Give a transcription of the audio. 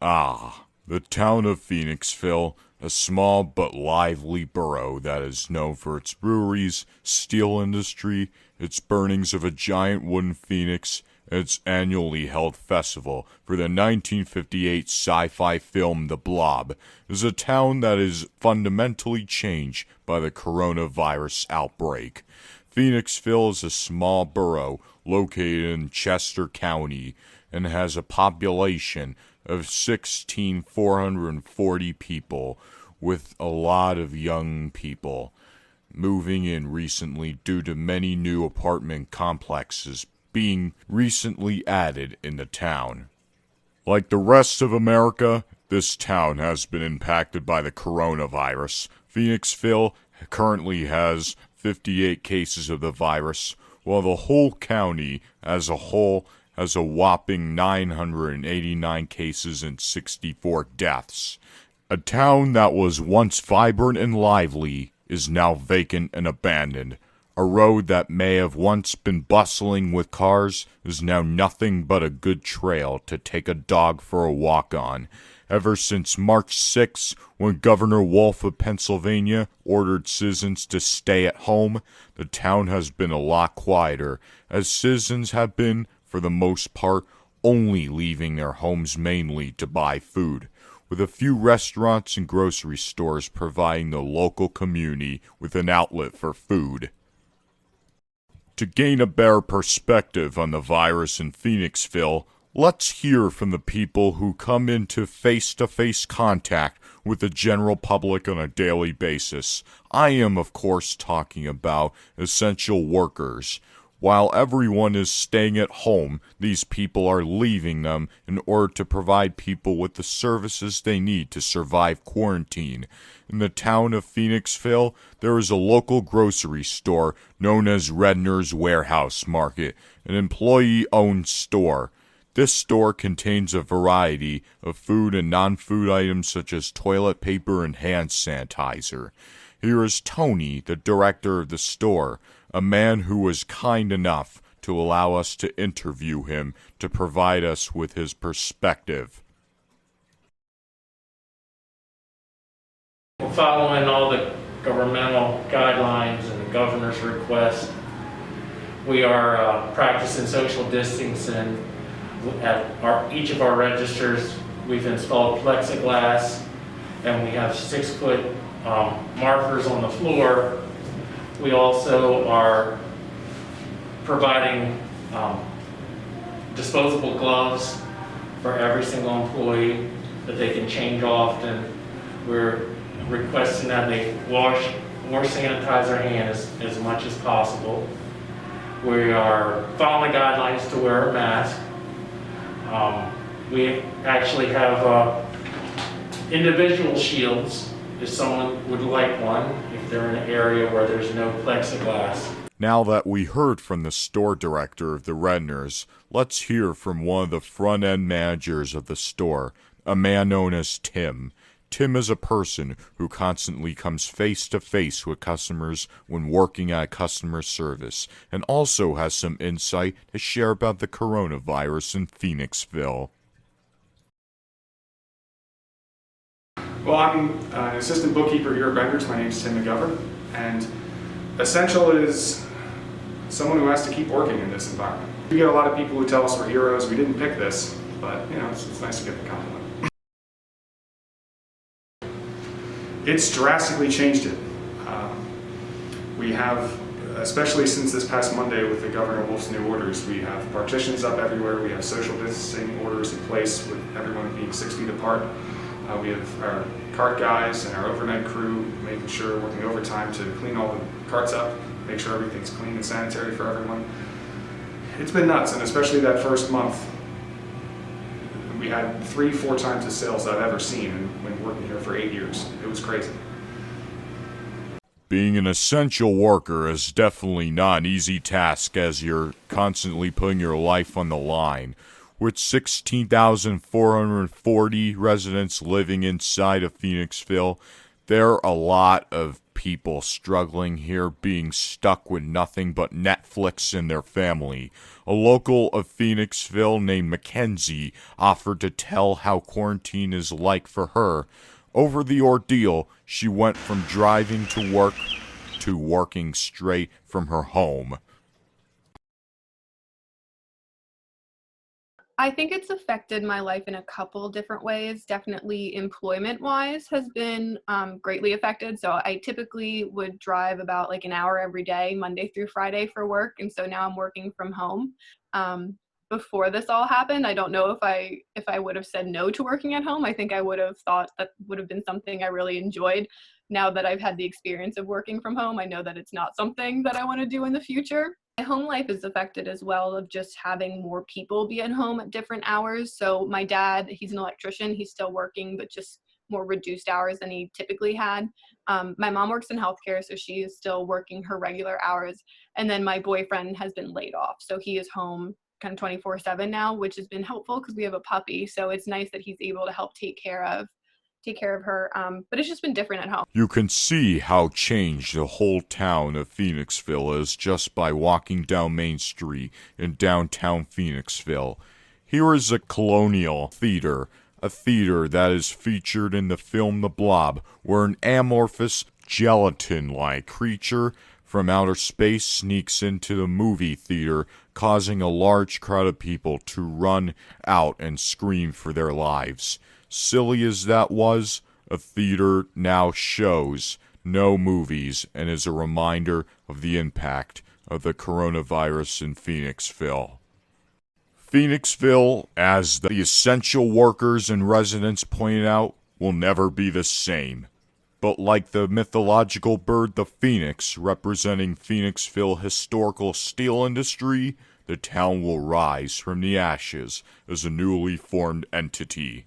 The town of Phoenixville, a small but lively borough that is known for its breweries, steel industry, its burnings of a giant wooden phoenix, and its annually held festival for the 1958 sci-fi film The Blob, is a town that is fundamentally changed by the coronavirus outbreak. Phoenixville is a small borough located in Chester County and has a population of 16,440 people, with a lot of young people moving in recently due to many new apartment complexes being recently added in the town. Like the rest of America, this town has been impacted by the coronavirus. Phoenixville currently has 58 cases of the virus, while the whole county as a whole has a whopping 989 cases and 64 deaths. A town that was once vibrant and lively is now vacant and abandoned. A road that may have once been bustling with cars is now nothing but a good trail to take a dog for a walk on. Ever since March 6, when Governor Wolf of Pennsylvania ordered citizens to stay at home, the town has been a lot quieter, as citizens have been, for the most part, only leaving their homes mainly to buy food, with a few restaurants and grocery stores providing the local community with an outlet for food. To gain a better perspective on the virus in Phoenixville, let's hear from the people who come into face-to-face contact with the general public on a daily basis. I am, of course, talking about essential workers. While everyone is staying at home, these people are leaving them in order to provide people with the services they need to survive quarantine. In the town of Phoenixville, there is a local grocery store known as Redner's Warehouse Market, an employee-owned store. This store contains a variety of food and non-food items such as toilet paper and hand sanitizer. Here is Tony, the director of the store, a man who was kind enough to allow us to interview him to provide us with his perspective. Following all the governmental guidelines and the governor's request, we are practicing social distancing. At each of our registers, we've installed plexiglass, and we have 6-foot markers on the floor. We also are providing disposable gloves for every single employee that they can change often. We're requesting that they wash or sanitize their hands as much as possible. We are following guidelines to wear a mask. We actually have individual shields if someone would like one, if they're in an area where there's no plexiglass. Now that we heard from the store director of the Redners, let's hear from one of the front-end managers of the store, a man known as Tim. Tim is a person who constantly comes face-to-face with customers when working at customer service, and also has some insight to share about the coronavirus in Phoenixville. Well, I'm an assistant bookkeeper here at Redner's. My name is Tim McGovern, and Essential is someone who has to keep working in this environment. We get a lot of people who tell us we're heroes. We didn't pick this, but it's nice to get the compliment. It's drastically changed it. We have, especially since this past Monday with the Governor Wolf's new orders, we have partitions up everywhere. We have social distancing orders in place with everyone being 6 feet apart. We have our cart guys and our overnight crew making sure, working overtime to clean all the carts up, make sure everything's clean and sanitary for everyone. It's been nuts, and especially that first month, we had 3-4 times the sales I've ever seen when working here for 8 years. It was crazy. Being an essential worker is definitely not an easy task, as you're constantly putting your life on the line. With 16,440 residents living inside of Phoenixville, There are a lot of people struggling here, being stuck with nothing but Netflix in their family. A local of Phoenixville named Mackenzie offered to tell how quarantine is like for her. Over the ordeal, she went from driving to work to working straight from her home. I think it's affected my life in a couple different ways. Definitely employment-wise has been greatly affected. So I typically would drive about like an hour every day, Monday through Friday for work. And so now I'm working from home. Before this all happened, I don't know if I would have said no to working at home. I think I would have thought that would have been something I really enjoyed. Now that I've had the experience of working from home, I know that it's not something that I want to do in the future. My home life is affected as well of just having more people be at home at different hours. So my dad, he's an electrician, he's still working, but just more reduced hours than he typically had. My mom works in healthcare, so she is still working her regular hours. And then my boyfriend has been laid off, so he is home kind of 24/7 now, which has been helpful because we have a puppy. So it's nice that he's able to help take care of her. But it's just been different at home. You can see how changed the whole town of Phoenixville is just by walking down Main Street in downtown Phoenixville. Here is a colonial theater, a theater that is featured in the film The Blob, where an amorphous, gelatin-like creature from outer space sneaks into the movie theater, causing a large crowd of people to run out and scream for their lives. Silly as that was, a theater now shows no movies and is a reminder of the impact of the coronavirus in Phoenixville. Phoenixville, as the essential workers and residents pointed out, will never be the same. But like the mythological bird the phoenix representing Phoenixville historical steel industry, the town will rise from the ashes as a newly formed entity.